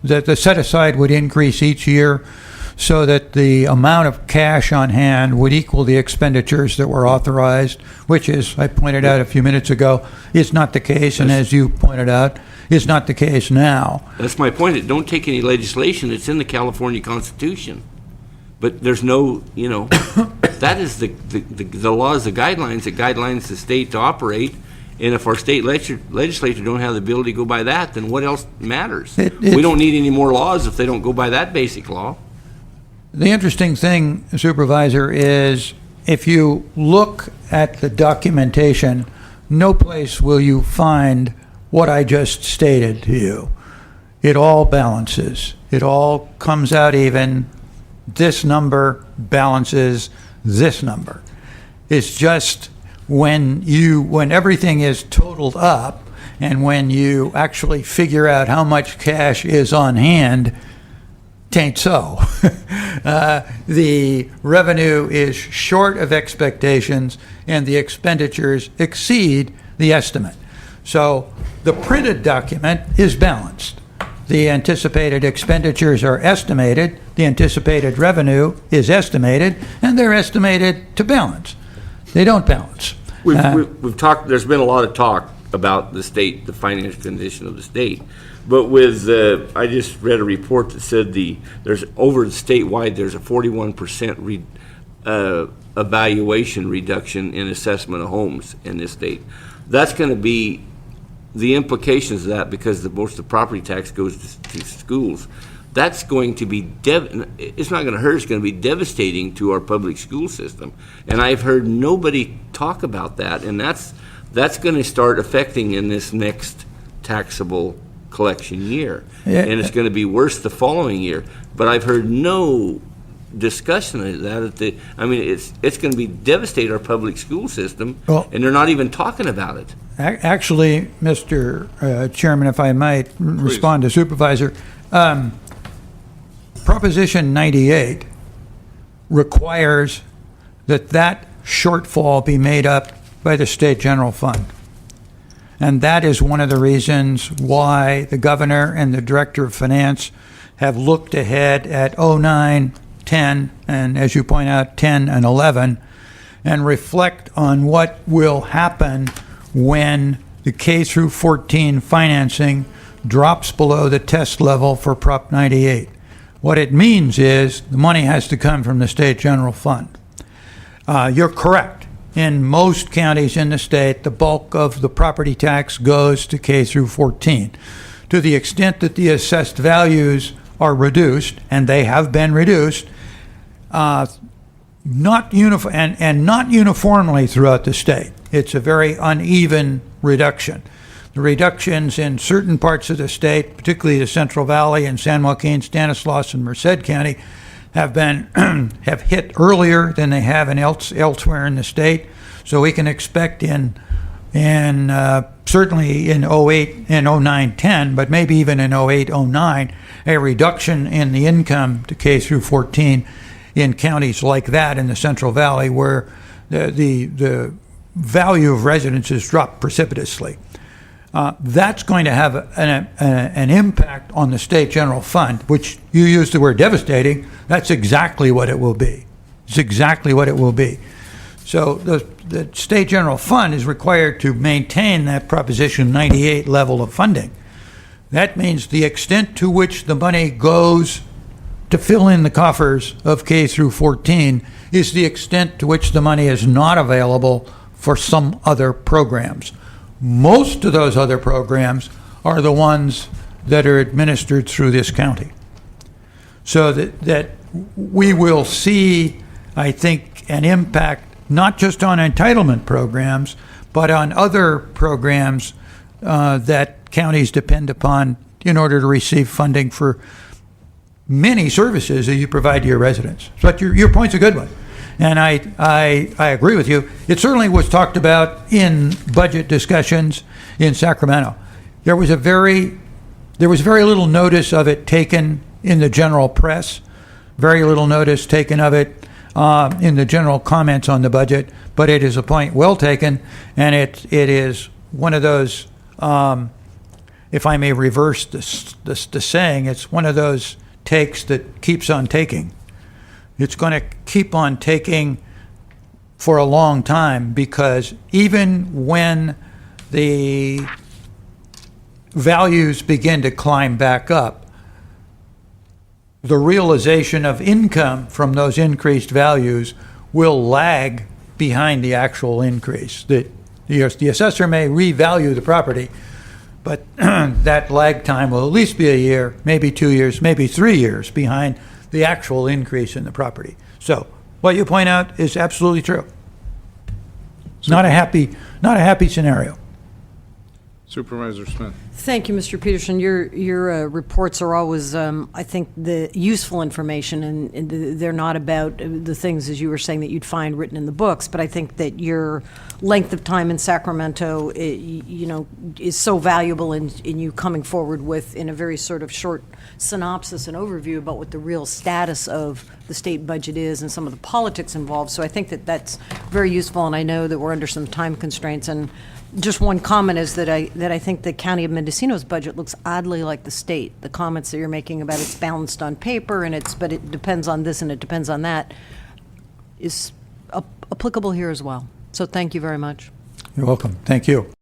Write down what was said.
that the set-aside would increase each year so that the amount of cash on hand would equal the expenditures that were authorized, which, as I pointed out a few minutes ago, is not the case, and as you pointed out, is not the case now. That's my point. Don't take any legislation. It's in the California Constitution. But there's no, that is the laws, the guidelines that guidelines the state to operate. And if our state legislature don't have the ability to go by that, then what else matters? We don't need any more laws if they don't go by that basic law. The interesting thing, Supervisor, is if you look at the documentation, no place will you find what I just stated to you. It all balances. It all comes out even. This number balances this number. It's just when everything is totaled up and when you actually figure out how much cash is on hand, tain't so. The revenue is short of expectations and the expenditures exceed the estimate. So the printed document is balanced. The anticipated expenditures are estimated, the anticipated revenue is estimated, and they're estimated to balance. They don't balance. We've talked, there's been a lot of talk about the state, the financial condition of the state. But I just read a report that said there's over statewide, there's a 41% evaluation reduction in assessment of homes in this state. That's going to be the implications of that, because most of the property tax goes to schools. That's going to be, it's not going to hurt, it's going to be devastating to our public school system. And I've heard nobody talk about that, and that's going to start affecting in this next taxable collection year. Yeah. And it's going to be worse the following year. But I've heard no discussion of that. It's going to be devastate our public school system, and they're not even talking about it. Actually, Mr. Chairman, if I might respond to Supervisor, Proposition 98 requires that shortfall be made up by the state general fund. And that is one of the reasons why the governor and the director of finance have looked ahead at 09, 10, and as you point out, 10 and 11, and reflect on what will happen when the K through 14 financing drops below the test level for Prop 98. What it means is the money has to come from the state general fund. You're correct. In most counties in the state, the bulk of the property tax goes to K through 14. To the extent that the assessed values are reduced, and they have been reduced, not uniformly throughout the state. It's a very uneven reduction. The reductions in certain parts of the state, particularly the Central Valley and San Joaquin, Stanislaus, and Merced County, have hit earlier than they have elsewhere in the state. So we can expect certainly in 08 and 09-10, but maybe even in 08-09, a reduction in the income to K through 14 in counties like that in the Central Valley, where the value of residences dropped precipitously. That's going to have an impact on the state general fund, which you used the word devastating. That's exactly what it will be. It's exactly what it will be. So the state general fund is required to maintain that Proposition 98 level of funding. That means the extent to which the money goes to fill in the coffers of K through 14 is the extent to which the money is not available for some other programs. Most of those other programs are the ones that are administered through this county. So that we will see, I think, an impact not just on entitlement programs, but on other programs that counties depend upon in order to receive funding for many services that you provide to your residents. But your point's a good one. And I agree with you. It certainly was talked about in budget discussions in Sacramento. There was very little notice of it taken in the general press, very little notice taken of it in the general comments on the budget, but it is a point well taken, and it is one of those if I may reverse the saying, it's one of those takes that keeps on taking. It's going to keep on taking for a long time, because even when the values begin to climb back up, the realization of income from those increased values will lag behind the actual increase. The assessor may revalue the property, but that lag time will at least be a year, maybe 2 years, maybe 3 years behind the actual increase in the property. So what you point out is absolutely true. Not a happy scenario. Supervisor Smith. Thank you, Mr. Peterson. Your reports are always, I think, the useful information, and they're not about the things, as you were saying, that you'd find written in the books. But I think that your length of time in Sacramento, is so valuable in you coming forward with, in a very sort of short synopsis and overview about what the real status of the state budget is and some of the politics involved. So I think that that's very useful, and I know that we're under some time constraints. And just one comment is that I think the County of Mendocino's budget looks oddly like the state. The comments that you're making about it's balanced on paper but it depends on this and it depends on that is applicable here as well. So thank you very much. You're welcome. Thank you.